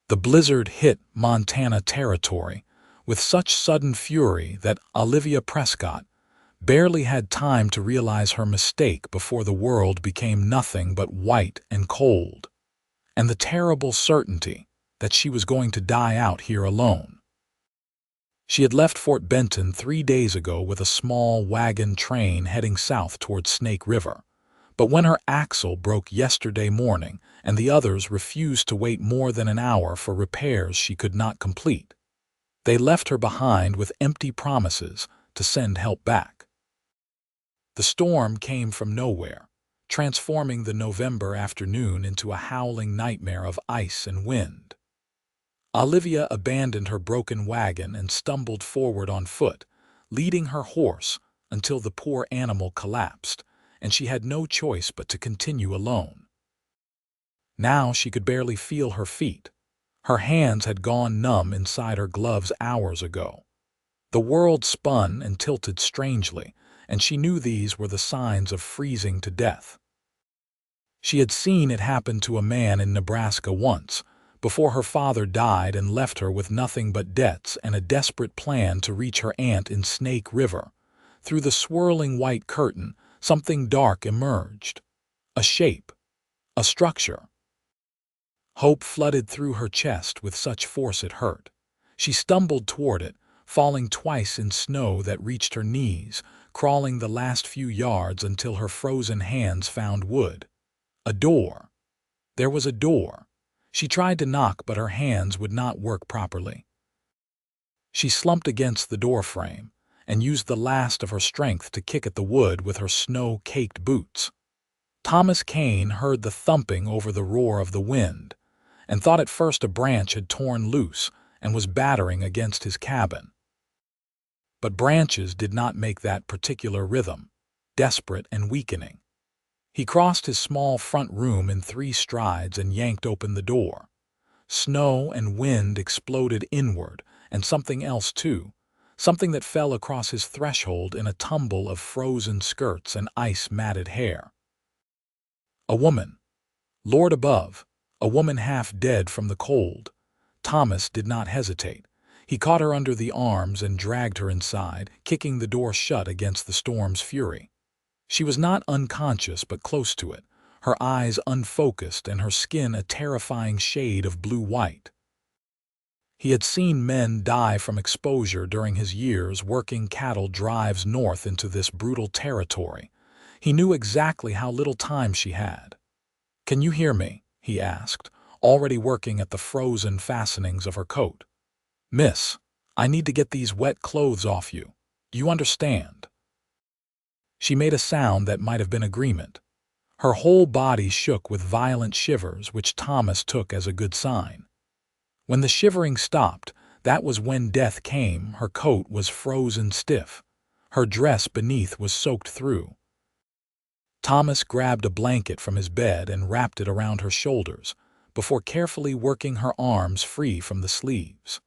The blizzard hit Montana territory with such sudden fury that Olivia Prescott barely had time to realize her mistake before the world became nothing but white and cold, and the terrible certainty that she was going to die out here alone. She had left Fort Benton 3 days ago with a small wagon train heading south towards Snake River, but when her axle broke yesterday morning and the others refused to wait more than an hour for repairs she could not complete, they left her behind with empty promises to send help back. The storm came from nowhere, transforming the November afternoon into a howling nightmare of ice and wind. Olivia abandoned her broken wagon and stumbled forward on foot, leading her horse until the poor animal collapsed, and she had no choice but to continue alone. Now she could barely feel her feet. Her hands had gone numb inside her gloves hours ago. The world spun and tilted strangely, and she knew these were the signs of freezing to death. She had seen it happen to a man in Nebraska once, before her father died and left her with nothing but debts and a desperate plan to reach her aunt in Snake River. Through the swirling white curtain, something dark emerged. A shape. A structure. Hope flooded through her chest with such force it hurt. She stumbled toward it, falling twice in snow that reached her knees, crawling the last few yards until her frozen hands found wood. A door. There was a door. She tried to knock, but her hands would not work properly. She slumped against the doorframe and used the last of her strength to kick at the wood with her snow-caked boots. Thomas Kane heard the thumping over the roar of the wind and thought at first a branch had torn loose and was battering against his cabin. But branches did not make that particular rhythm, desperate and weakening. He crossed his small front room in 3 strides and yanked open the door. Snow and wind exploded inward, and something else too, something that fell across his threshold in a tumble of frozen skirts and ice-matted hair. A woman. Lord above, a woman half dead from the cold. Thomas did not hesitate. He caught her under the arms and dragged her inside, kicking the door shut against the storm's fury. She was not unconscious but close to it, her eyes unfocused and her skin a terrifying shade of blue-white. He had seen men die from exposure during his years working cattle drives north into this brutal territory. He knew exactly how little time she had. "Can you hear me?" he asked, already working at the frozen fastenings of her coat. "Miss, I need to get these wet clothes off you. Do you understand?" She made a sound that might have been agreement. Her whole body shook with violent shivers, which Thomas took as a good sign. When the shivering stopped, that was when death came. Her coat was frozen stiff. Her dress beneath was soaked through. Thomas grabbed a blanket from his bed and wrapped it around her shoulders, before carefully working her arms free from the sleeves.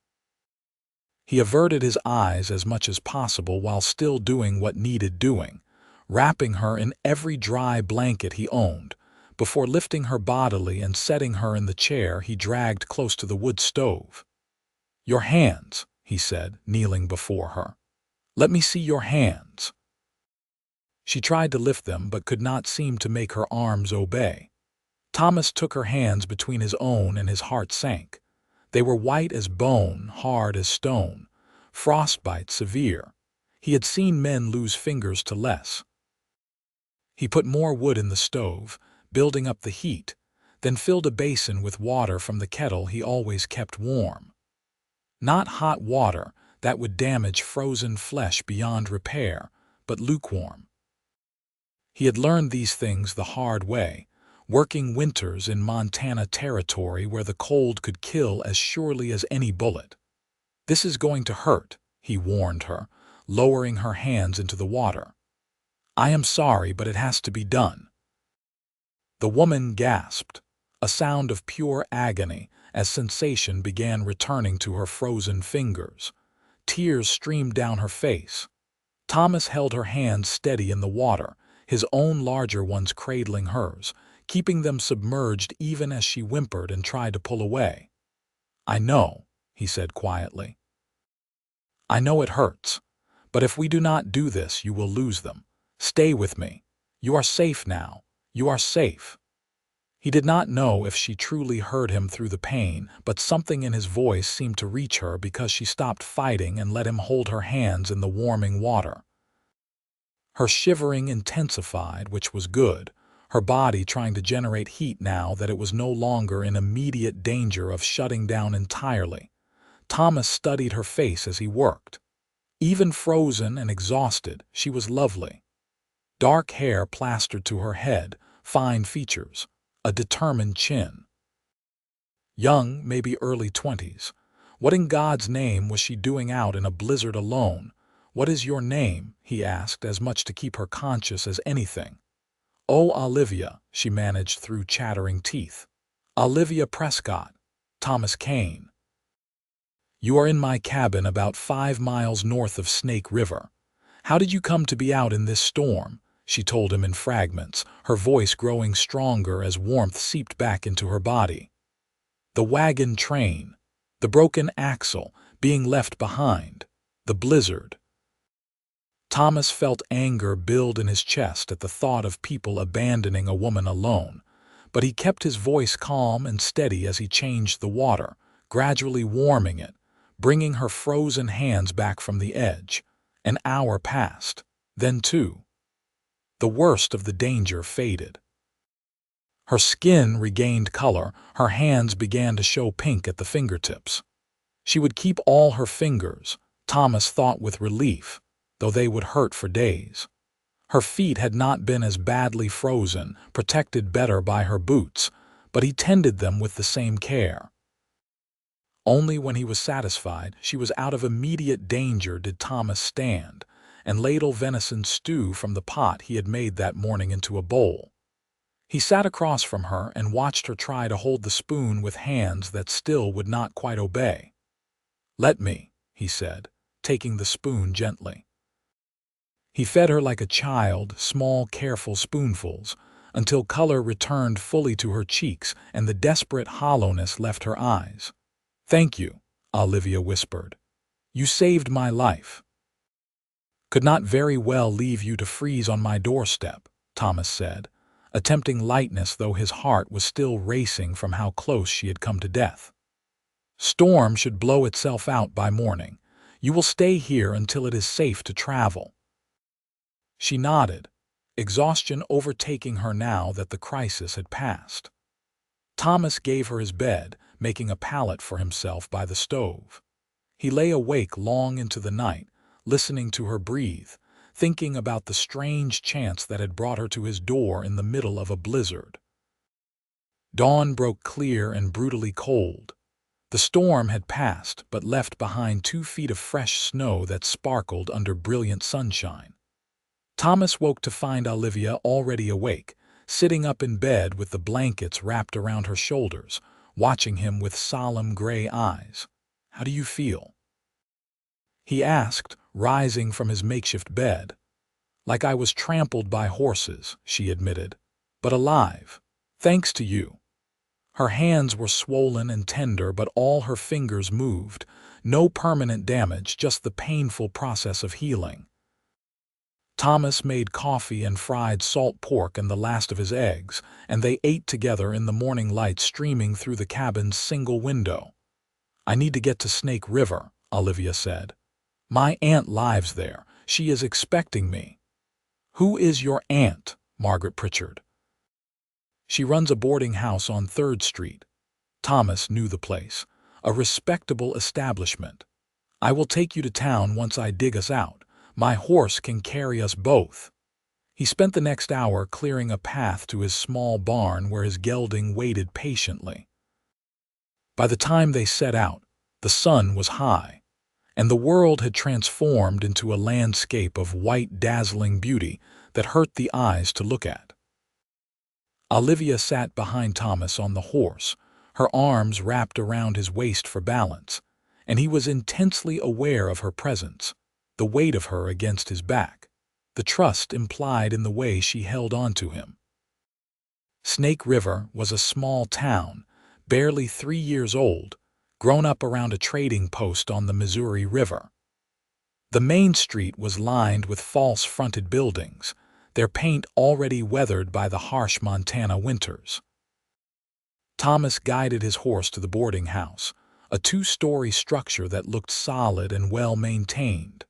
He averted his eyes as much as possible while still doing what needed doing, wrapping her in every dry blanket he owned, before lifting her bodily and setting her in the chair he dragged close to the wood stove. "Your hands," he said, kneeling before her. "Let me see your hands." She tried to lift them but could not seem to make her arms obey. Thomas took her hands between his own and his heart sank. They were white as bone, hard as stone, frostbite severe. He had seen men lose fingers to less. He put more wood in the stove, building up the heat, then filled a basin with water from the kettle he always kept warm. Not hot water that would damage frozen flesh beyond repair, but lukewarm. He had learned these things the hard way, working winters in Montana territory where the cold could kill as surely as any bullet. "This is going to hurt," he warned her, lowering her hands into the water. "I am sorry, but it has to be done." The woman gasped, a sound of pure agony as sensation began returning to her frozen fingers. Tears streamed down her face. Thomas held her hands steady in the water, his own larger ones cradling hers, keeping them submerged even as she whimpered and tried to pull away. "I know," he said quietly. "I know it hurts. But if we do not do this, you will lose them. Stay with me. You are safe now. You are safe." He did not know if she truly heard him through the pain, but something in his voice seemed to reach her because she stopped fighting and let him hold her hands in the warming water. Her shivering intensified, which was good, her body trying to generate heat now that it was no longer in immediate danger of shutting down entirely. Thomas studied her face as he worked. Even frozen and exhausted, she was lovely. Dark hair plastered to her head, fine features, a determined chin. Young, maybe early 20s. What in God's name was she doing out in a blizzard alone? "What is your name?" he asked, as much to keep her conscious as anything. "Oh, Olivia," she managed through chattering teeth. "Olivia Prescott. Thomas Kane. You are in my cabin about 5 miles north of Snake River. How did you come to be out in this storm?" she told him in fragments, her voice growing stronger as warmth seeped back into her body. The wagon train, the broken axle, being left behind, the blizzard. Thomas felt anger build in his chest at the thought of people abandoning a woman alone, but he kept his voice calm and steady as he changed the water, gradually warming it, bringing her frozen hands back from the edge. An hour passed, then 2. The worst of the danger faded. Her skin regained color, her hands began to show pink at the fingertips. She would keep all her fingers, Thomas thought with relief, though they would hurt for days. Her feet had not been as badly frozen, protected better by her boots, but he tended them with the same care. Only when he was satisfied she was out of immediate danger did Thomas stand, and ladle venison stew from the pot he had made that morning into a bowl. He sat across from her and watched her try to hold the spoon with hands that still would not quite obey. "Let me," he said, taking the spoon gently. He fed her like a child, small, careful spoonfuls, until color returned fully to her cheeks and the desperate hollowness left her eyes. "Thank you," Olivia whispered. "You saved my life." "Could not very well leave you to freeze on my doorstep," Thomas said, attempting lightness though his heart was still racing from how close she had come to death. "Storm should blow itself out by morning. You will stay here until it is safe to travel." She nodded, exhaustion overtaking her now that the crisis had passed. Thomas gave her his bed, making a pallet for himself by the stove. He lay awake long into the night, listening to her breathe, thinking about the strange chance that had brought her to his door in the middle of a blizzard. Dawn broke clear and brutally cold. The storm had passed, but left behind 2 feet of fresh snow that sparkled under brilliant sunshine. Thomas woke to find Olivia already awake, sitting up in bed with the blankets wrapped around her shoulders, watching him with solemn gray eyes. "How do you feel?" he asked, rising from his makeshift bed. "Like I was trampled by horses," she admitted, "but alive, thanks to you." Her hands were swollen and tender, but all her fingers moved. No permanent damage, just the painful process of healing. Thomas made coffee and fried salt pork and the last of his eggs, and they ate together in the morning light streaming through the cabin's single window. "I need to get to Snake River," Olivia said. "My aunt lives there. She is expecting me." "Who is your aunt?" Margaret Pritchard. "She runs a boarding house on 3rd Street. Thomas knew the place. "A respectable establishment. I will take you to town once I dig us out. My horse can carry us both." He spent the next hour clearing a path to his small barn where his gelding waited patiently. By the time they set out, the sun was high, and the world had transformed into a landscape of white, dazzling beauty that hurt the eyes to look at. Olivia sat behind Thomas on the horse, her arms wrapped around his waist for balance, and he was intensely aware of her presence, the weight of her against his back, the trust implied in the way she held on to him. Snake River was a small town, barely 3 years old, grown up around a trading post on the Missouri River. The main street was lined with false-fronted buildings, their paint already weathered by the harsh Montana winters. Thomas guided his horse to the boarding house, a two-story structure that looked solid and well-maintained.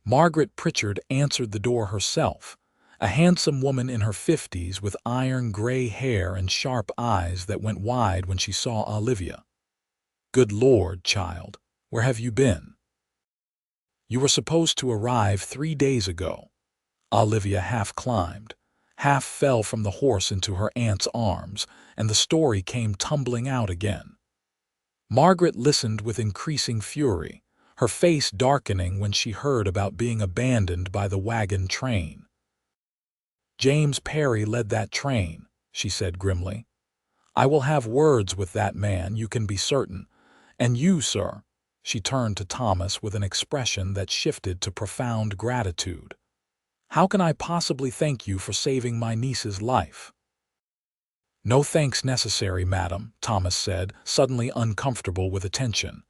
Margaret Pritchard answered the door herself, a handsome woman in her 50s with iron-gray hair and sharp eyes that went wide when she saw Olivia. "Good Lord, child, where have you been?" "You were supposed to arrive 3 days ago." Olivia half climbed, half fell from the horse into her aunt's arms, and the story came tumbling out again. Margaret listened with increasing fury, her face darkening when she heard about being abandoned by the wagon train. "James Perry led that train," she said grimly. "I will have words with that man, you can be certain. And you, sir," she turned to Thomas with an expression that shifted to profound gratitude. "How can I possibly thank you for saving my niece's life?" "No thanks necessary, madam," Thomas said, suddenly uncomfortable with attention.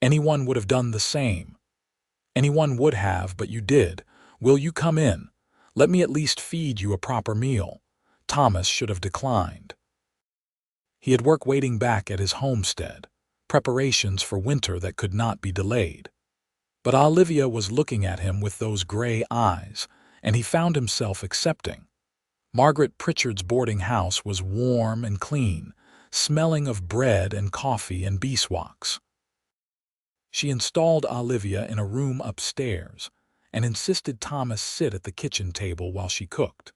"Anyone would have done the same." "Anyone would have, but you did. Will you come in? Let me at least feed you a proper meal." Thomas should have declined. He had work waiting back at his homestead, preparations for winter that could not be delayed. But Olivia was looking at him with those gray eyes, and he found himself accepting. Margaret Pritchard's boarding house was warm and clean, smelling of bread and coffee and beeswax. She installed Olivia in a room upstairs and insisted Thomas sit at the kitchen table while she cooked.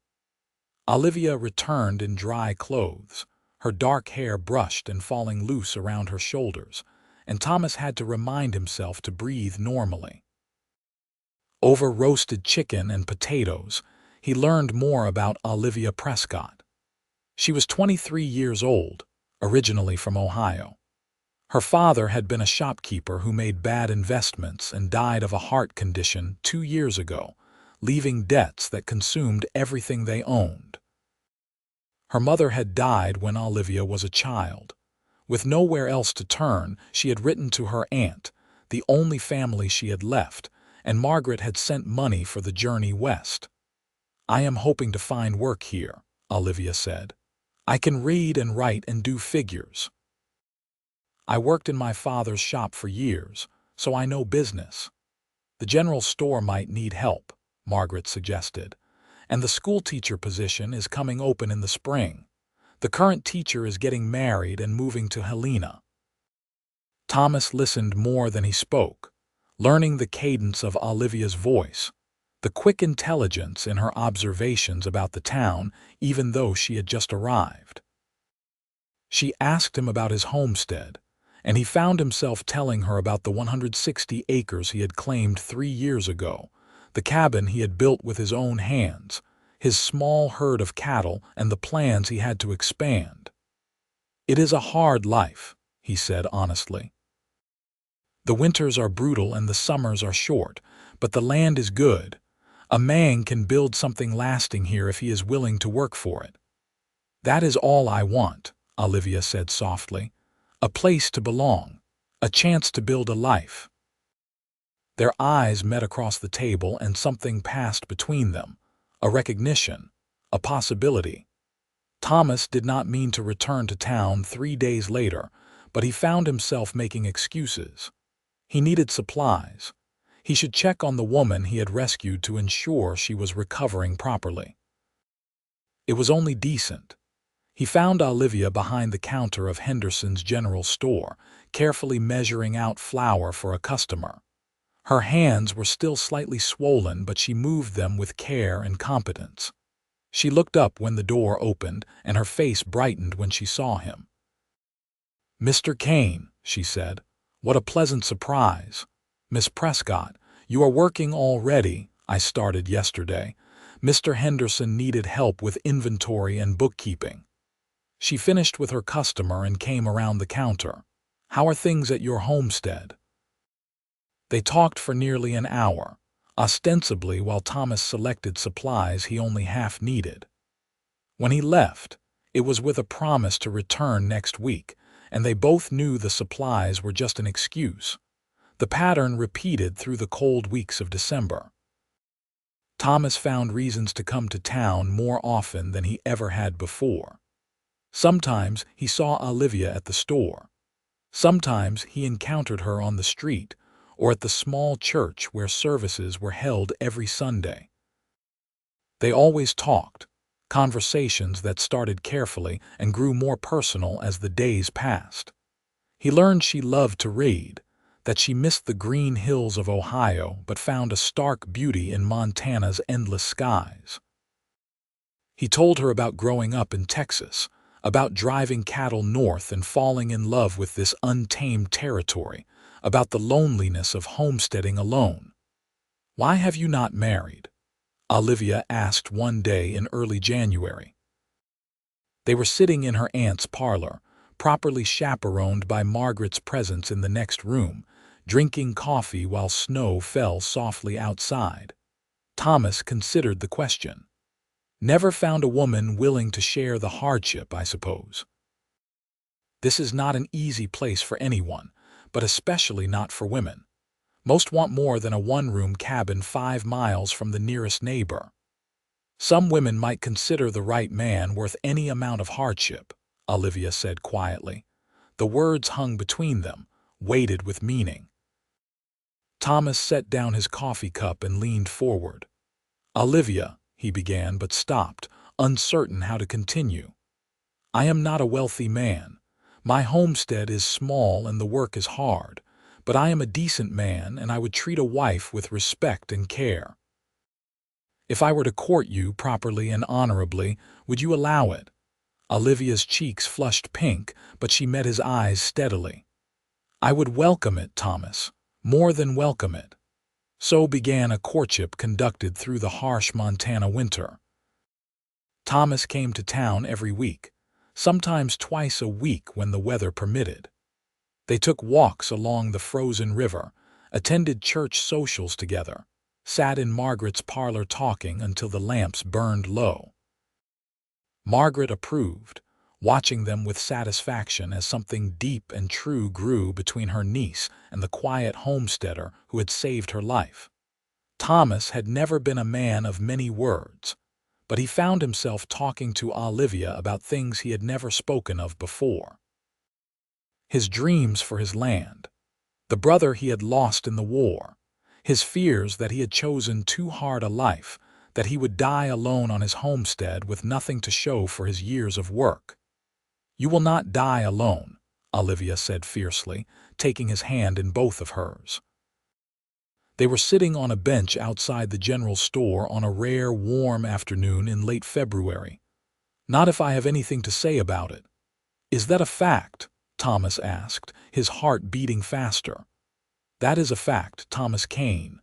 Olivia returned in dry clothes, her dark hair brushed and falling loose around her shoulders, and Thomas had to remind himself to breathe normally. Over roasted chicken and potatoes, he learned more about Olivia Prescott. She was 23 years old, originally from Ohio. Her father had been a shopkeeper who made bad investments and died of a heart condition 2 years ago, leaving debts that consumed everything they owned. Her mother had died when Olivia was a child. With nowhere else to turn, she had written to her aunt, the only family she had left, and Margaret had sent money for the journey west. "I am hoping to find work here," Olivia said. "I can read and write and do figures. I worked in my father's shop for years, so I know business." "The general store might need help," Margaret suggested, "and the schoolteacher position is coming open in the spring. The current teacher is getting married and moving to Helena." Thomas listened more than he spoke, learning the cadence of Olivia's voice, the quick intelligence in her observations about the town even though she had just arrived. She asked him about his homestead, and he found himself telling her about the 160 acres he had claimed 3 years ago, the cabin he had built with his own hands, his small herd of cattle, and the plans he had to expand. "It is a hard life," he said honestly. "The winters are brutal and the summers are short, but the land is good. A man can build something lasting here if he is willing to work for it." "That is all I want," Olivia said softly. "A place to belong, a chance to build a life." Their eyes met across the table and something passed between them, a recognition, a possibility. Thomas did not mean to return to town 3 days later, but he found himself making excuses. He needed supplies. He should check on the woman he had rescued to ensure she was recovering properly. It was only decent. He found Olivia behind the counter of Henderson's general store, carefully measuring out flour for a customer. Her hands were still slightly swollen, but she moved them with care and competence. She looked up when the door opened, and her face brightened when she saw him. "Mr. Kane," she said, "what a pleasant surprise. Miss Prescott, you are working already. I started yesterday. Mr. Henderson needed help with inventory and bookkeeping." She finished with her customer and came around the counter. "How are things at your homestead?" They talked for nearly an hour, ostensibly while Thomas selected supplies he only half needed. When he left, it was with a promise to return next week, and they both knew the supplies were just an excuse. The pattern repeated through the cold weeks of December. Thomas found reasons to come to town more often than he ever had before. Sometimes he saw Olivia at the store. Sometimes he encountered her on the street or at the small church where services were held every Sunday. They always talked, conversations that started carefully and grew more personal as the days passed. He learned she loved to read, that she missed the green hills of Ohio but found a stark beauty in Montana's endless skies. He told her about growing up in Texas, about driving cattle north and falling in love with this untamed territory, about the loneliness of homesteading alone. "Why have you not married?" Olivia asked one day in early January. They were sitting in her aunt's parlor, properly chaperoned by Margaret's presence in the next room, drinking coffee while snow fell softly outside. Thomas considered the question. "Never found a woman willing to share the hardship, I suppose." This is not an easy place for anyone, but especially not for women. Most want more than a one-room cabin 5 miles from the nearest neighbor. "Some women might consider the right man worth any amount of hardship," Olivia said quietly. The words hung between them, weighted with meaning. Thomas set down his coffee cup and leaned forward. "Olivia," he began but stopped, uncertain how to continue. "I am not a wealthy man. My homestead is small and the work is hard, but I am a decent man and I would treat a wife with respect and care. If I were to court you properly and honorably, would you allow it?" Olivia's cheeks flushed pink, but she met his eyes steadily. "I would welcome it, Thomas, more than welcome it." So began a courtship conducted through the harsh Montana winter. Thomas came to town every week, sometimes twice a week when the weather permitted. They took walks along the frozen river, attended church socials together, sat in Margaret's parlor talking until the lamps burned low. Margaret approved, watching them with satisfaction as something deep and true grew between her niece and the quiet homesteader who had saved her life. Thomas had never been a man of many words, but he found himself talking to Olivia about things he had never spoken of before. His dreams for his land, the brother he had lost in the war, his fears that he had chosen too hard a life, that he would die alone on his homestead with nothing to show for his years of work. "You will not die alone," Olivia said fiercely, taking his hand in both of hers. They were sitting on a bench outside the general store on a rare, warm afternoon in late February. "Not if I have anything to say about it." "Is that a fact?" Thomas asked, his heart beating faster. "That is a fact, Thomas Kane."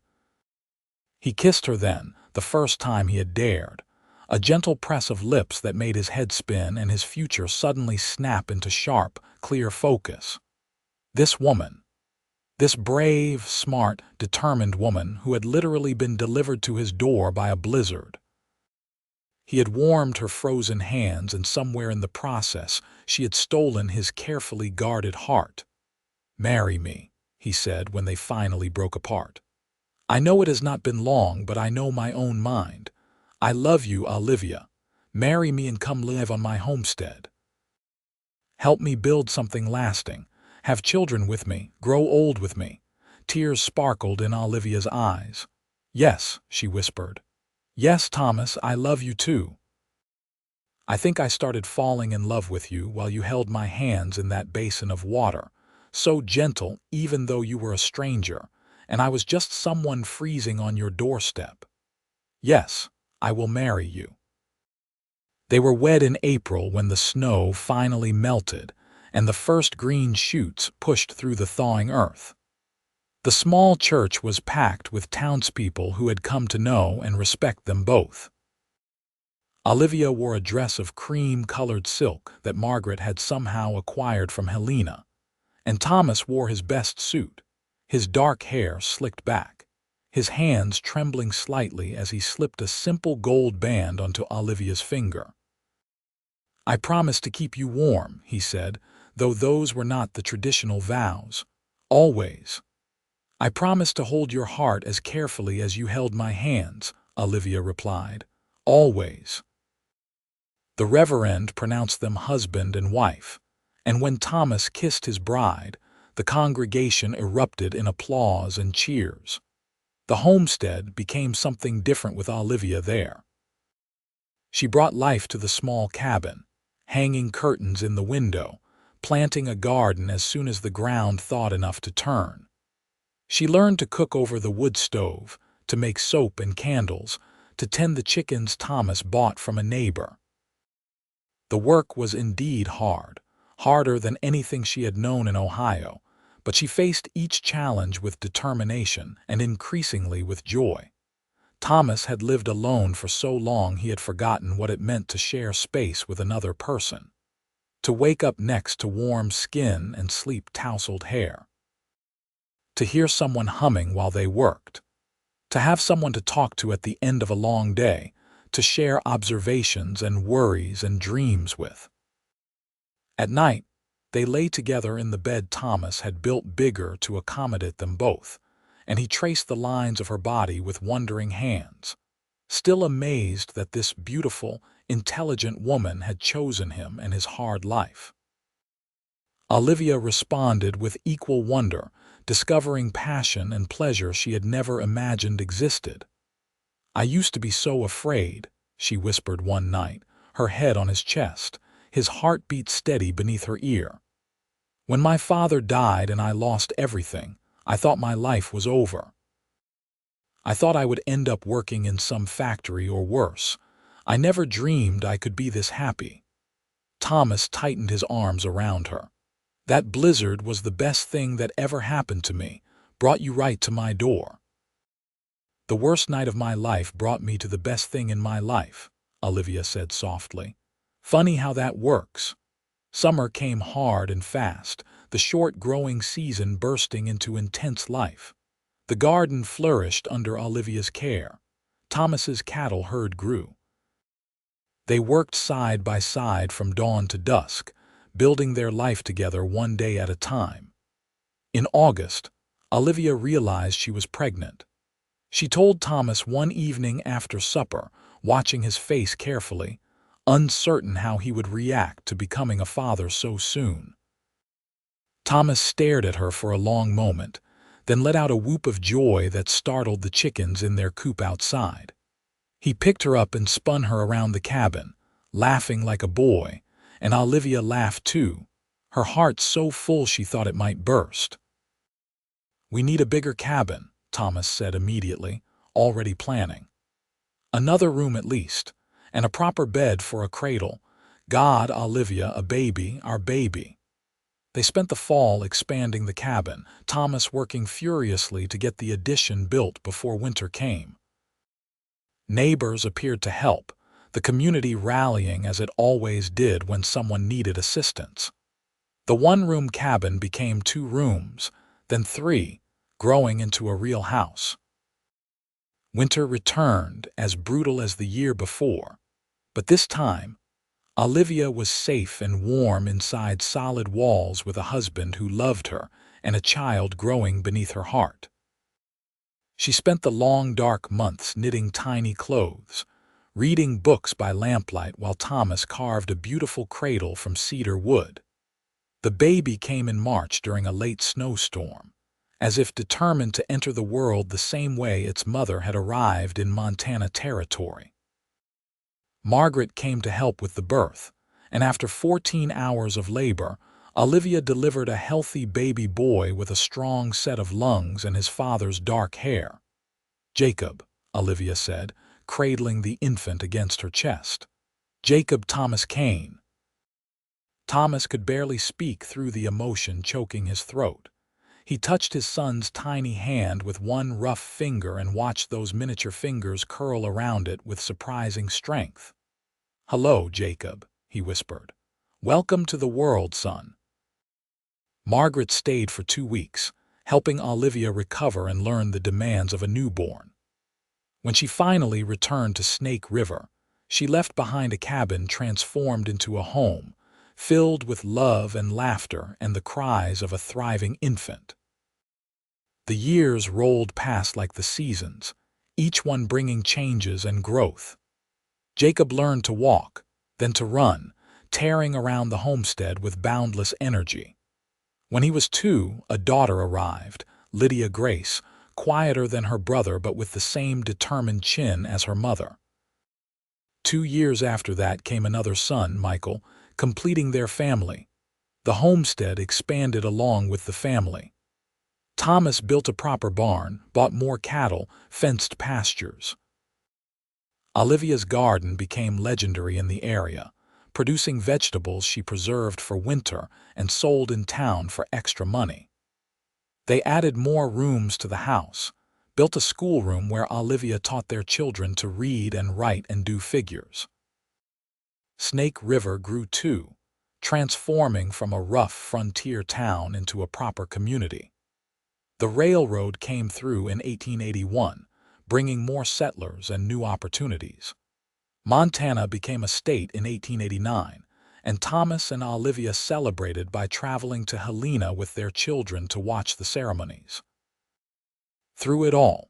He kissed her then, the first time he had dared, a gentle press of lips that made his head spin and his future suddenly snap into sharp, clear focus. This woman, this brave, smart, determined woman who had literally been delivered to his door by a blizzard. He had warmed her frozen hands, and somewhere in the process she had stolen his carefully guarded heart. "Marry me," he said when they finally broke apart. "I know it has not been long, but I know my own mind. I love you, Olivia. Marry me and come live on my homestead. Help me build something lasting. Have children with me, grow old with me." Tears sparkled in Olivia's eyes. "Yes," she whispered. "Yes, Thomas, I love you too. I think I started falling in love with you while you held my hands in that basin of water, so gentle even though you were a stranger, and I was just someone freezing on your doorstep. Yes, I will marry you." They were wed in April when the snow finally melted and the first green shoots pushed through the thawing earth. The small church was packed with townspeople who had come to know and respect them both. Olivia wore a dress of cream-colored silk that Margaret had somehow acquired from Helena, and Thomas wore his best suit, his dark hair slicked back, his hands trembling slightly as he slipped a simple gold band onto Olivia's finger. "I promise to keep you warm," he said, though those were not the traditional vows. Always. I promise to hold your heart as carefully as you held my hands, Olivia replied. Always. The reverend pronounced them husband and wife, and when Thomas kissed his bride, the congregation erupted in applause and cheers. The homestead became something different with Olivia there. She brought life to the small cabin, hanging curtains in the window, planting a garden as soon as the ground thawed enough to turn. She learned to cook over the wood stove, to make soap and candles, to tend the chickens Thomas bought from a neighbor. The work was indeed hard, harder than anything she had known in Ohio, but she faced each challenge with determination and increasingly with joy. Thomas had lived alone for so long he had forgotten what it meant to share space with another person, to wake up next to warm skin and sleep tousled hair, to hear someone humming while they worked, to have someone to talk to at the end of a long day, to share observations and worries and dreams with. At night, they lay together in the bed Thomas had built bigger to accommodate them both, and he traced the lines of her body with wondering hands, still amazed that this beautiful, intelligent woman had chosen him and his hard life. Olivia responded with equal wonder, discovering passion and pleasure she had never imagined existed. I used to be so afraid, she whispered one night, her head on his chest, his heartbeat steady beneath her ear. When my father died and I lost everything, I thought my life was over. I thought I would end up working in some factory or worse. I never dreamed I could be this happy. Thomas tightened his arms around her. That blizzard was the best thing that ever happened to me, brought you right to my door. The worst night of my life brought me to the best thing in my life, Olivia said softly. Funny how that works. Summer came hard and fast, the short growing season bursting into intense life. The garden flourished under Olivia's care. Thomas's cattle herd grew. They worked side by side from dawn to dusk, building their life together one day at a time. In August, Olivia realized she was pregnant. She told Thomas one evening after supper, watching his face carefully, uncertain how he would react to becoming a father so soon. Thomas stared at her for a long moment, then let out a whoop of joy that startled the chickens in their coop outside. He picked her up and spun her around the cabin, laughing like a boy, and Olivia laughed too, her heart so full she thought it might burst. We need a bigger cabin, Thomas said immediately, already planning. Another room at least, and a proper bed for a cradle. God, Olivia, a baby, our baby. They spent the fall expanding the cabin, Thomas working furiously to get the addition built before winter came. Neighbors appeared to help, the community rallying as it always did when someone needed assistance. The one-room cabin became 2 rooms, then 3, growing into a real house. Winter returned, as brutal as the year before, but this time, Olivia was safe and warm inside solid walls with a husband who loved her and a child growing beneath her heart. She spent the long dark months knitting tiny clothes, reading books by lamplight while Thomas carved a beautiful cradle from cedar wood. The baby came in March during a late snowstorm, as if determined to enter the world the same way its mother had arrived in Montana territory. Margaret came to help with the birth, and after 14 hours of labor, Olivia delivered a healthy baby boy with a strong set of lungs and his father's dark hair. Jacob, Olivia said, cradling the infant against her chest. Jacob Thomas Kane. Thomas could barely speak through the emotion choking his throat. He touched his son's tiny hand with one rough finger and watched those miniature fingers curl around it with surprising strength. "Hello, Jacob," he whispered. "Welcome to the world, son." Margaret stayed for 2 weeks, helping Olivia recover and learn the demands of a newborn. When she finally returned to Snake River, she left behind a cabin transformed into a home, filled with love and laughter and the cries of a thriving infant. The years rolled past like the seasons, each one bringing changes and growth. Jacob learned to walk, then to run, tearing around the homestead with boundless energy. When he was 2, a daughter arrived, Lydia Grace, quieter than her brother but with the same determined chin as her mother. 2 years after that came another son, Michael, completing their family. The homestead expanded along with the family. Thomas built a proper barn, bought more cattle, fenced pastures. Olivia's garden became legendary in the area, producing vegetables she preserved for winter and sold in town for extra money. They added more rooms to the house, built a schoolroom where Olivia taught their children to read and write and do figures. Snake River grew too, transforming from a rough frontier town into a proper community. The railroad came through in 1881, bringing more settlers and new opportunities. Montana became a state in 1889, and Thomas and Olivia celebrated by traveling to Helena with their children to watch the ceremonies. Through it all,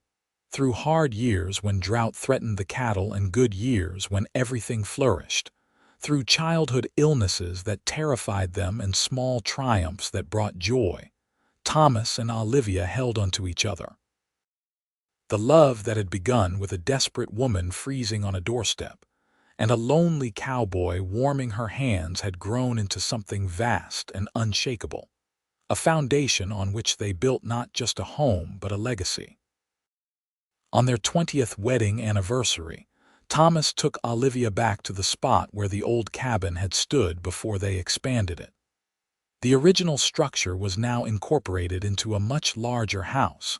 through hard years when drought threatened the cattle and good years when everything flourished, through childhood illnesses that terrified them and small triumphs that brought joy, Thomas and Olivia held onto each other. The love that had begun with a desperate woman freezing on a doorstep and a lonely cowboy warming her hands had grown into something vast and unshakable, a foundation on which they built not just a home but a legacy. On their 20th wedding anniversary, Thomas took Olivia back to the spot where the old cabin had stood before they expanded it. The original structure was now incorporated into a much larger house,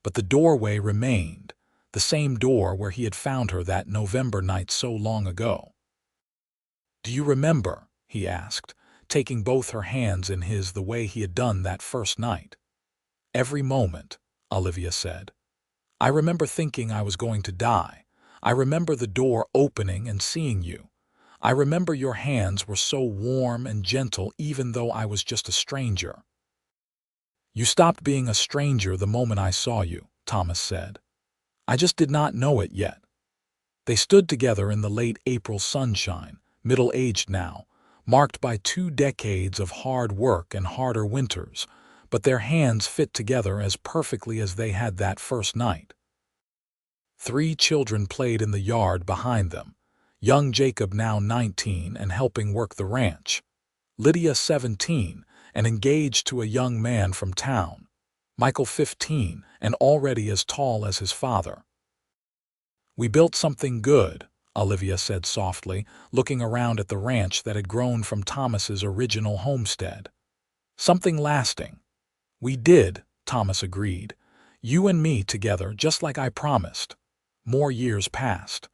but the doorway remained, the same door where he had found her that November night so long ago. "Do you remember?" he asked, taking both her hands in his the way he had done that first night. "Every moment," Olivia said. "I remember thinking I was going to die. I remember the door opening and seeing you. I remember your hands were so warm and gentle even though I was just a stranger." "You stopped being a stranger the moment I saw you," Thomas said. "I just did not know it yet." They stood together in the late April sunshine, middle-aged now, marked by 2 decades of hard work and harder winters, but their hands fit together as perfectly as they had that first night. 3 children played in the yard behind them, young Jacob now 19 and helping work the ranch, Lydia 17 and engaged to a young man from town, Michael 15 and already as tall as his father. "We built something good," Olivia said softly, looking around at the ranch that had grown from Thomas's original homestead. "Something lasting." "We did," Thomas agreed. "You and me together, just like I promised." More years passed.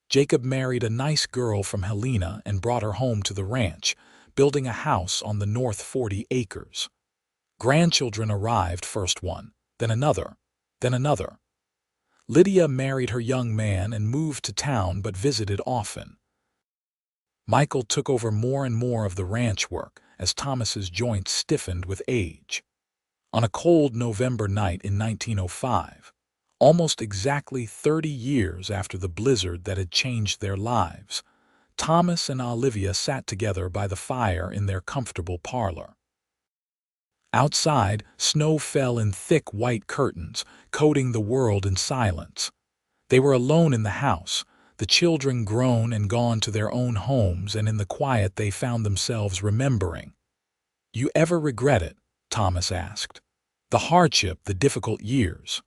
Jacob married a nice girl from Helena and brought her home to the ranch, building a house on the north 40 acres. Grandchildren arrived, first one, then another, then another. Lydia married her young man and moved to town but visited often. Michael took over more and more of the ranch work as Thomas's joints stiffened with age. On a cold November night in 1905, almost exactly 30 years after the blizzard that had changed their lives, Thomas and Olivia sat together by the fire in their comfortable parlor. Outside, snow fell in thick white curtains, coating the world in silence. They were alone in the house, the children grown and gone to their own homes, and in the quiet they found themselves remembering. "You ever regret it?" Thomas asked. "The hardship, the difficult years?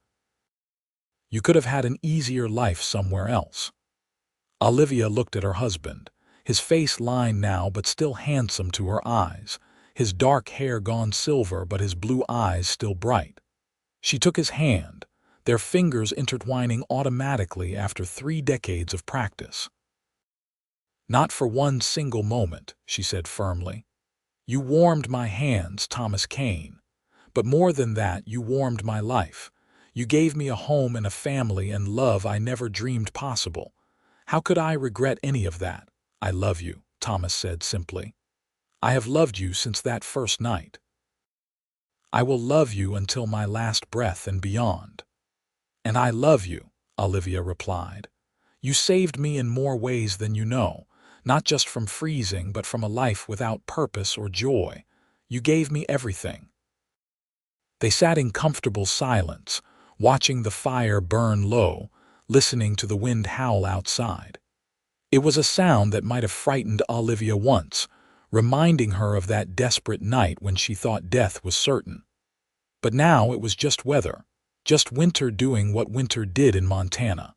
You could have had an easier life somewhere else." Olivia looked at her husband, his face lined now but still handsome to her eyes, his dark hair gone silver but his blue eyes still bright. She took his hand, their fingers intertwining automatically after 3 decades of practice. "Not for one single moment," she said firmly. "You warmed my hands, Thomas Kane. But more than that, you warmed my life. You gave me a home and a family and love I never dreamed possible. How could I regret any of that?" "I love you," Thomas said simply. I have loved you since that first night. I will love you until my last breath and beyond. And I love you, Olivia replied. You saved me in more ways than you know, not just from freezing, but from a life without purpose or joy. You gave me everything. They sat in comfortable silence, watching the fire burn low, listening to the wind howl outside. It was a sound that might have frightened Olivia once, reminding her of that desperate night when she thought death was certain. But now it was just weather, just winter doing what winter did in Montana.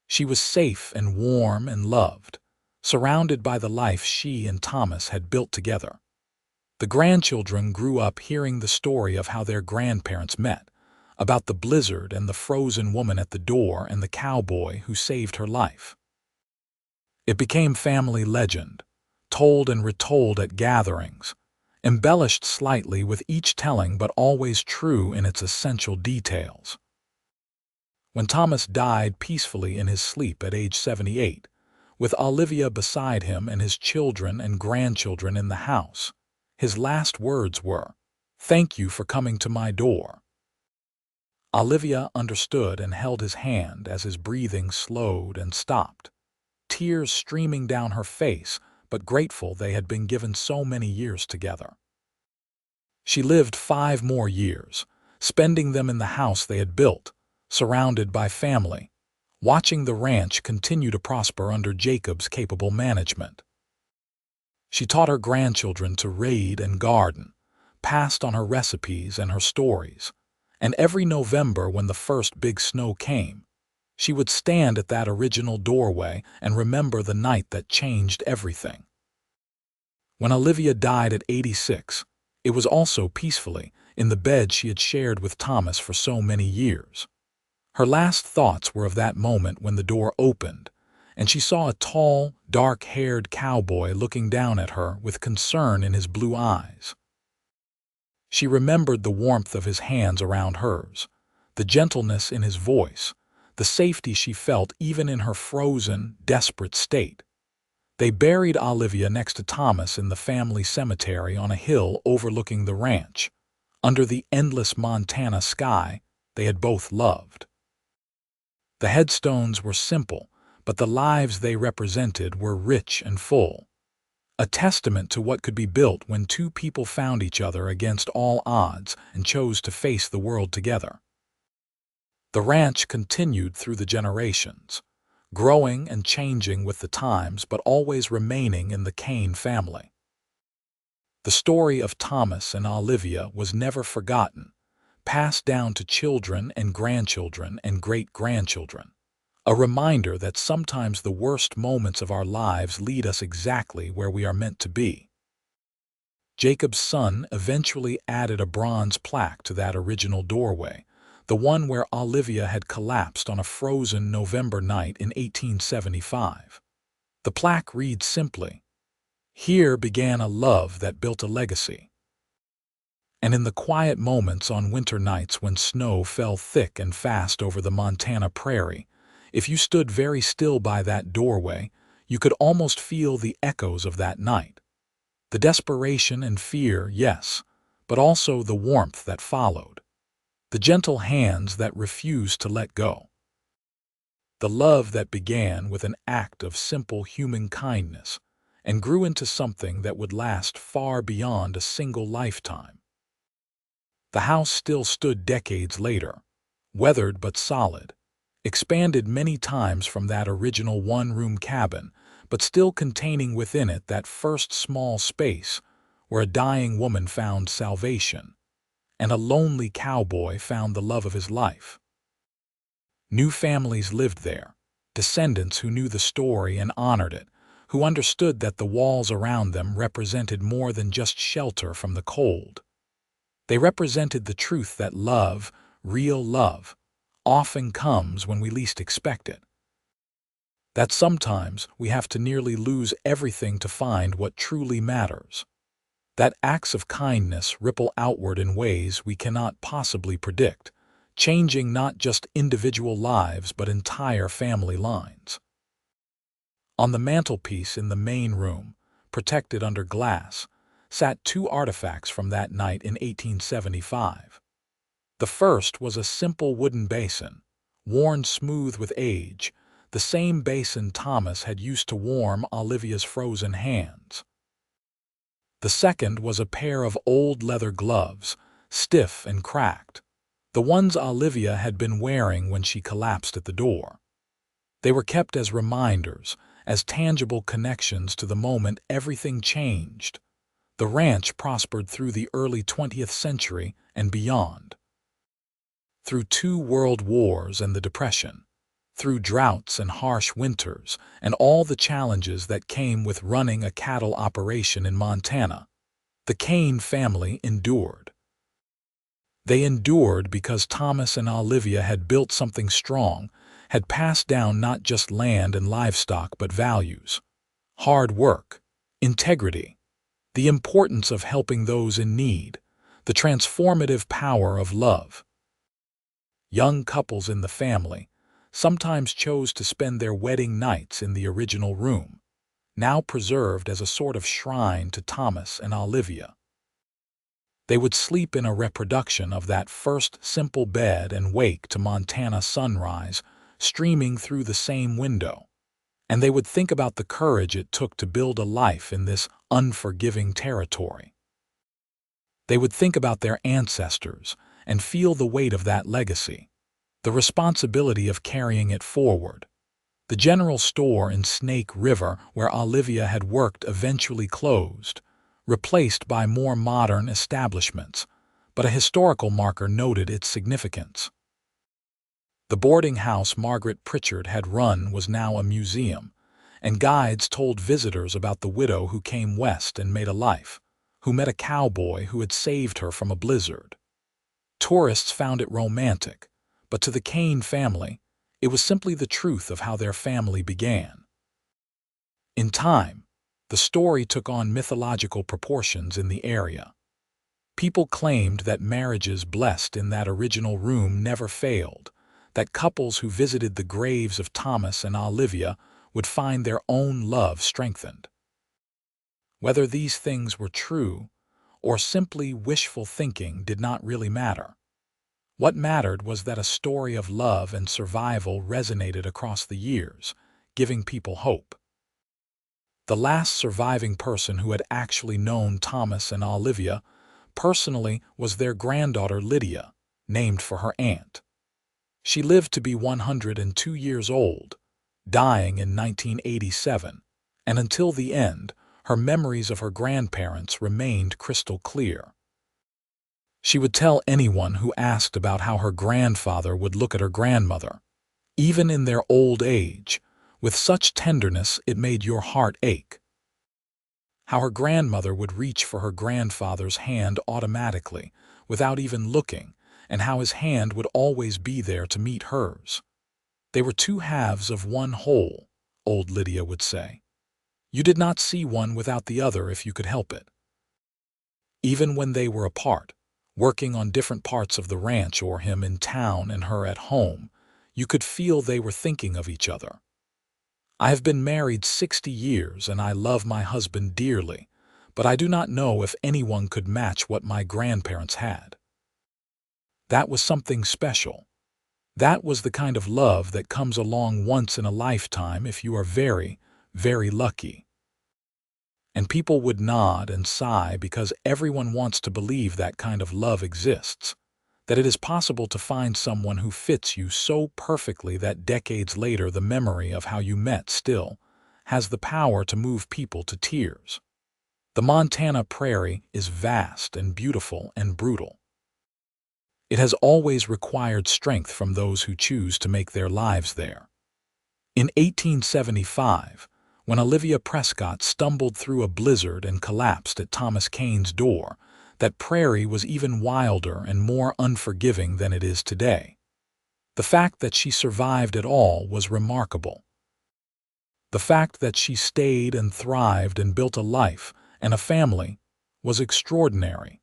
She was safe and warm and loved, surrounded by the life she and Thomas had built together. The grandchildren grew up hearing the story of how their grandparents met, about the blizzard and the frozen woman at the door and the cowboy who saved her life. It became family legend, told and retold at gatherings, embellished slightly with each telling but always true in its essential details. When Thomas died peacefully in his sleep at age 78, with Olivia beside him and his children and grandchildren in the house, his last words were, "Thank you for coming to my door." Olivia understood and held his hand as his breathing slowed and stopped, tears streaming down her face, but grateful they had been given so many years together. She lived 5 more years, spending them in the house they had built, surrounded by family, watching the ranch continue to prosper under Jacob's capable management. She taught her grandchildren to read and garden, passed on her recipes and her stories, and every November when the first big snow came, she would stand at that original doorway and remember the night that changed everything. When Olivia died at 86, it was also peacefully, in the bed she had shared with Thomas for so many years. Her last thoughts were of that moment when the door opened, and she saw a tall, dark-haired cowboy looking down at her with concern in his blue eyes. She remembered the warmth of his hands around hers, the gentleness in his voice, the safety she felt even in her frozen, desperate state. They buried Olivia next to Thomas in the family cemetery on a hill overlooking the ranch, under the endless Montana sky they had both loved. The headstones were simple, but the lives they represented were rich and full, a testament to what could be built when two people found each other against all odds and chose to face the world together. The ranch continued through the generations, growing and changing with the times but always remaining in the Kane family. The story of Thomas and Olivia was never forgotten, passed down to children and grandchildren and great-grandchildren, a reminder that sometimes the worst moments of our lives lead us exactly where we are meant to be. Jacob's son eventually added a bronze plaque to that original doorway, the one where Olivia had collapsed on a frozen November night in 1875. The plaque reads simply, "Here began a love that built a legacy." And in the quiet moments on winter nights when snow fell thick and fast over the Montana prairie, if you stood very still by that doorway, you could almost feel the echoes of that night. The desperation and fear, yes, but also the warmth that followed. The gentle hands that refused to let go. The love that began with an act of simple human kindness and grew into something that would last far beyond a single lifetime. The house still stood decades later, weathered but solid, expanded many times from that original one-room cabin, but still containing within it that first small space where a dying woman found salvation, and a lonely cowboy found the love of his life. New families lived there, descendants who knew the story and honored it, who understood that the walls around them represented more than just shelter from the cold. They represented the truth that love, real love, often comes when we least expect it. That sometimes we have to nearly lose everything to find what truly matters. That acts of kindness ripple outward in ways we cannot possibly predict, changing not just individual lives but entire family lines. On the mantelpiece in the main room, protected under glass, sat two artifacts from that night in 1875. The first was a simple wooden basin, worn smooth with age, the same basin Thomas had used to warm Olivia's frozen hands. The second was a pair of old leather gloves, stiff and cracked, the ones Olivia had been wearing when she collapsed at the door. They were kept as reminders, as tangible connections to the moment everything changed. The ranch prospered through the early 20th century and beyond. Through 2 world wars and the Depression, through droughts and harsh winters and all the challenges that came with running a cattle operation in Montana, the Kane family endured. They endured because Thomas and Olivia had built something strong, had passed down not just land and livestock but values, hard work, integrity, the importance of helping those in need, the transformative power of love. Young couples in the family sometimes chose to spend their wedding nights in the original room, now preserved as a sort of shrine to Thomas and Olivia. They would sleep in a reproduction of that first simple bed and wake to Montana sunrise streaming through the same window, and they would think about the courage it took to build a life in this unforgiving territory. They would think about their ancestors and feel the weight of that legacy, the responsibility of carrying it forward. The general store in Snake River where Olivia had worked eventually closed, replaced by more modern establishments, but a historical marker noted its significance. The boarding house Margaret Pritchard had run was now a museum, and guides told visitors about the widow who came west and made a life, who met a cowboy who had saved her from a blizzard. Tourists found it romantic, but to the Kane family, it was simply the truth of how their family began. In time, the story took on mythological proportions in the area. People claimed that marriages blessed in that original room never failed, that couples who visited the graves of Thomas and Olivia would find their own love strengthened. Whether these things were true or simply wishful thinking did not really matter. What mattered was that a story of love and survival resonated across the years, giving people hope. The last surviving person who had actually known Thomas and Olivia personally was their granddaughter Lydia, named for her aunt. She lived to be 102 years old, dying in 1987, and until the end, her memories of her grandparents remained crystal clear. She would tell anyone who asked about how her grandfather would look at her grandmother, even in their old age, with such tenderness it made your heart ache. How her grandmother would reach for her grandfather's hand automatically, without even looking, and how his hand would always be there to meet hers. They were 2 halves of one whole, old Lydia would say. You did not see one without the other if you could help it. Even when they were apart, working on different parts of the ranch or him in town and her at home, you could feel they were thinking of each other. I have been married 60 years and I love my husband dearly, but I do not know if anyone could match what my grandparents had. That was something special. That was the kind of love that comes along once in a lifetime if you are very, very lucky. And people would nod and sigh because everyone wants to believe that kind of love exists, that it is possible to find someone who fits you so perfectly that decades later the memory of how you met still has the power to move people to tears. The Montana prairie is vast and beautiful and brutal. It has always required strength from those who choose to make their lives there. In 1875, when Olivia Prescott stumbled through a blizzard and collapsed at Thomas Kane's door, that prairie was even wilder and more unforgiving than it is today. The fact that she survived at all was remarkable. The fact that she stayed and thrived and built a life and a family was extraordinary.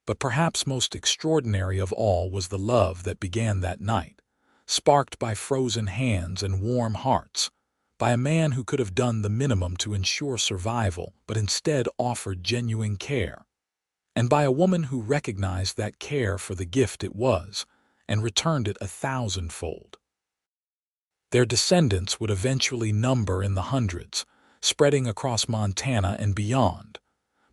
But perhaps most extraordinary of all was the love that began that night, sparked by frozen hands and warm hearts, by a man who could have done the minimum to ensure survival but instead offered genuine care, and by a woman who recognized that care for the gift it was and returned it 1,000-fold. Their descendants would eventually number in the hundreds, spreading across Montana and beyond,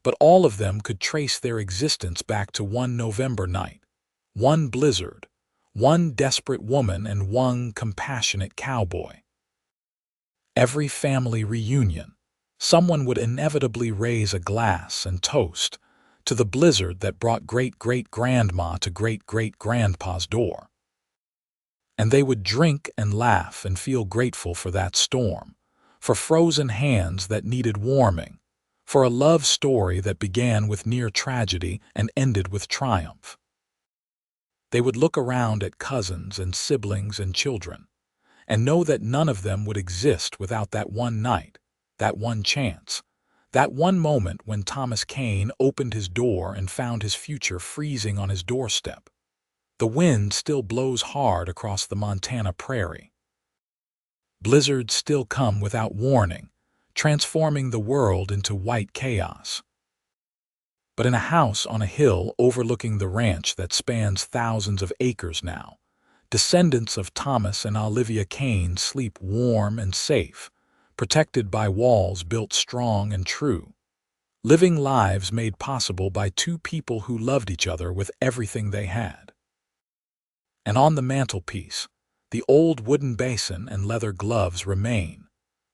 but all of them could trace their existence back to one November night, one blizzard, one desperate woman, and one compassionate cowboy. Every family reunion, someone would inevitably raise a glass and toast to the blizzard that brought great-great-grandma to great-great-grandpa's door. And they would drink and laugh and feel grateful for that storm, for frozen hands that needed warming, for a love story that began with near tragedy and ended with triumph. They would look around at cousins and siblings and children, and know that none of them would exist without that one night, that one chance, that one moment when Thomas Kane opened his door and found his future freezing on his doorstep. The wind still blows hard across the Montana prairie. Blizzards still come without warning, transforming the world into white chaos. But in a house on a hill overlooking the ranch that spans thousands of acres now, descendants of Thomas and Olivia Kane sleep warm and safe, protected by walls built strong and true, living lives made possible by two people who loved each other with everything they had. And on the mantelpiece, the old wooden basin and leather gloves remain,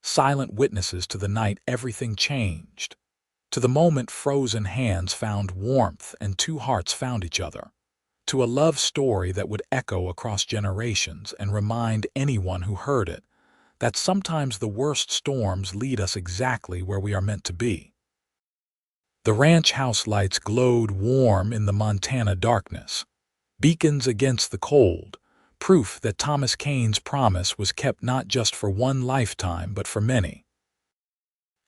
silent witnesses to the night everything changed, to the moment frozen hands found warmth and two hearts found each other, to a love story that would echo across generations and remind anyone who heard it that sometimes the worst storms lead us exactly where we are meant to be. The ranch house lights glowed warm in the Montana darkness, beacons against the cold, proof that Thomas Kane's promise was kept not just for one lifetime but for many.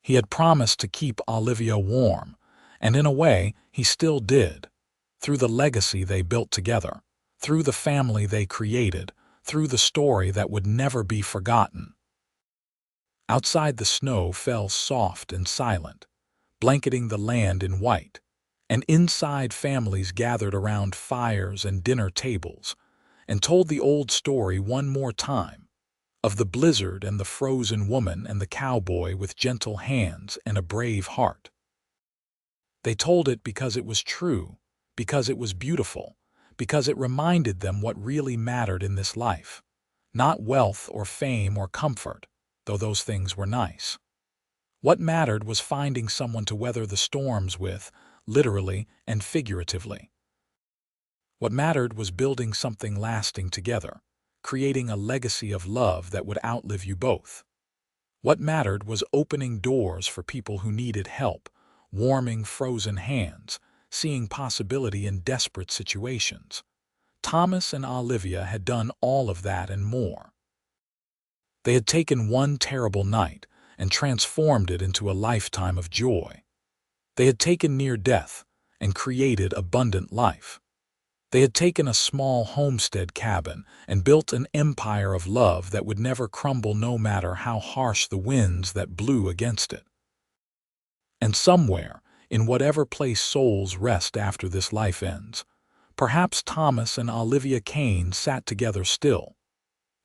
He had promised to keep Olivia warm, and in a way he still did, through the legacy they built together, through the family they created, through the story that would never be forgotten. Outside the snow fell soft and silent, blanketing the land in white, and inside families gathered around fires and dinner tables and told the old story one more time, of the blizzard and the frozen woman and the cowboy with gentle hands and a brave heart. They told it because it was true, because it was beautiful, because it reminded them what really mattered in this life, not wealth or fame or comfort, though those things were nice. What mattered was finding someone to weather the storms with, literally and figuratively. What mattered was building something lasting together, creating a legacy of love that would outlive you both. What mattered was opening doors for people who needed help, warming frozen hands, seeing possibility in desperate situations. Thomas and Olivia had done all of that and more. They had taken one terrible night and transformed it into a lifetime of joy. They had taken near death and created abundant life. They had taken a small homestead cabin and built an empire of love that would never crumble no matter how harsh the winds that blew against it. And somewhere, in whatever place souls rest after this life ends, perhaps Thomas and Olivia Kane sat together still,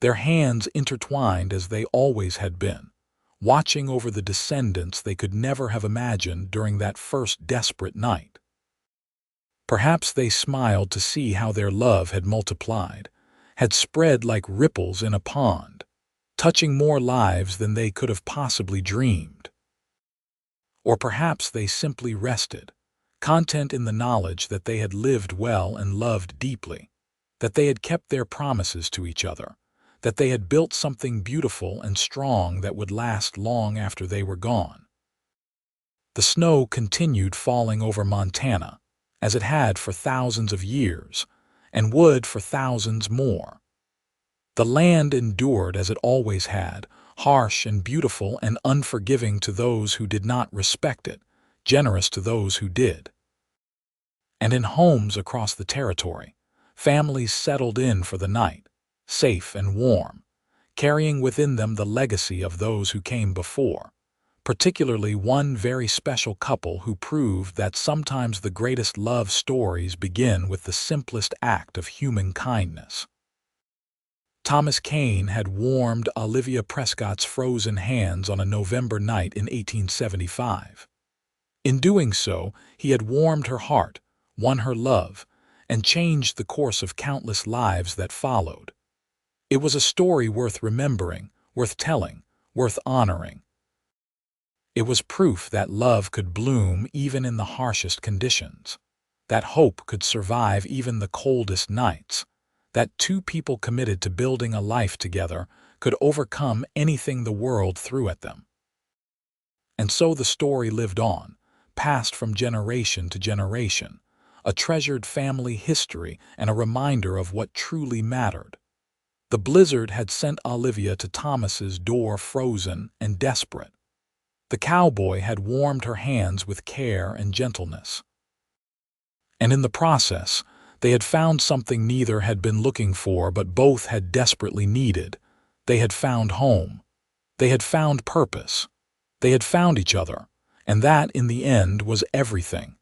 their hands intertwined as they always had been, watching over the descendants they could never have imagined during that first desperate night. Perhaps they smiled to see how their love had multiplied, had spread like ripples in a pond, touching more lives than they could have possibly dreamed. Or perhaps they simply rested, content in the knowledge that they had lived well and loved deeply, that they had kept their promises to each other, that they had built something beautiful and strong that would last long after they were gone. The snow continued falling over Montana, as it had for thousands of years, and would for thousands more. The land endured as it always had, harsh and beautiful and unforgiving to those who did not respect it, generous to those who did. And in homes across the territory, families settled in for the night, safe and warm, carrying within them the legacy of those who came before, particularly one very special couple who proved that sometimes the greatest love stories begin with the simplest act of human kindness. Thomas Kane had warmed Olivia Prescott's frozen hands on a November night in 1875. In doing so, he had warmed her heart, won her love, and changed the course of countless lives that followed. It was a story worth remembering, worth telling, worth honoring. It was proof that love could bloom even in the harshest conditions, that hope could survive even the coldest nights, that two people committed to building a life together could overcome anything the world threw at them. And so the story lived on, passed from generation to generation, a treasured family history and a reminder of what truly mattered. The blizzard had sent Olivia to Thomas's door frozen and desperate. The cowboy had warmed her hands with care and gentleness. And in the process, they had found something neither had been looking for but both had desperately needed. They had found home. They had found purpose. They had found each other, and that, in the end, was everything.